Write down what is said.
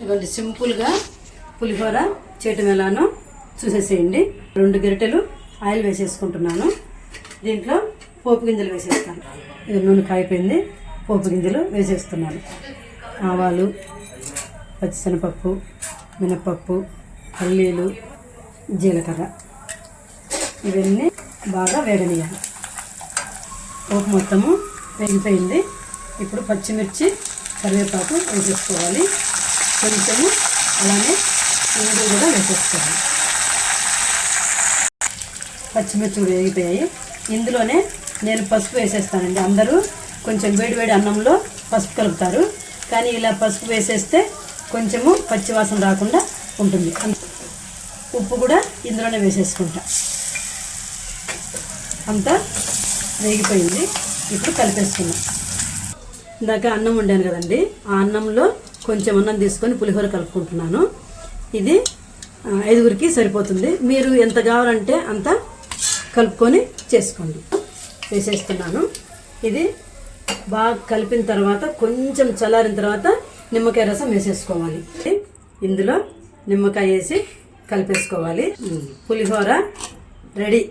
ఇవ్వండి, సింపుల్గా పులిహోర చేయటం ఎలానో చూసేసేయండి. 2 గరిటెలు ఆయిల్ వేసేసుకుంటున్నాను. దీంట్లో పోపు గింజలు వేసేస్తాను. ఇది నూనె కాయిపోయింది, పోపు గింజలు వేసేస్తున్నాను. ఆవాలు, పచ్చిశనగపప్పు, మినపప్పు, పల్లీలు, జీలకర్ర ఇవన్నీ బాగా వేగనియాలి. పోపు మొత్తము వేగిపోయింది. ఇప్పుడు పచ్చిమిర్చి, కరివేపాకు వేసేసుకోవాలి. కొంచెము అలానే ఇంగువ కూడా వేసేసుకోవాలి. పచ్చిమిర్చి కూడా వేగిపోయాయి. ఇందులోనే నేను పసుపు వేసేస్తానండి. అందరూ కొంచెం వేడివేడి అన్నంలో పసుపు కలుపుతారు, కానీ ఇలా పసుపు వేసేస్తే కొంచెము పచ్చివాసన రాకుండా ఉంటుంది. ఉప్పు కూడా ఇందులోనే వేసేసుకుంటా. అంతా వేగిపోయింది. ఇప్పుడు కలిపేసుకున్నాం. ఇందాక అన్నం వండాను కదండి, ఆ అన్నంలో కొంచెం అన్నం తీసుకొని పులిహోర కలుపుకుంటున్నాను. ఇది 5గురికి సరిపోతుంది. మీరు ఎంత కావాలంటే అంత కలుపుకొని చేసుకోండి. వేసేస్తున్నాను. ఇది బాగా కలిపిన తర్వాత కొంచెం చల్లారిన తర్వాత నిమ్మకాయ రసం వేసేసుకోవాలి. ఇందులో నిమ్మకాయ వేసి కలిపేసుకోవాలి. పులిహోర రెడీ.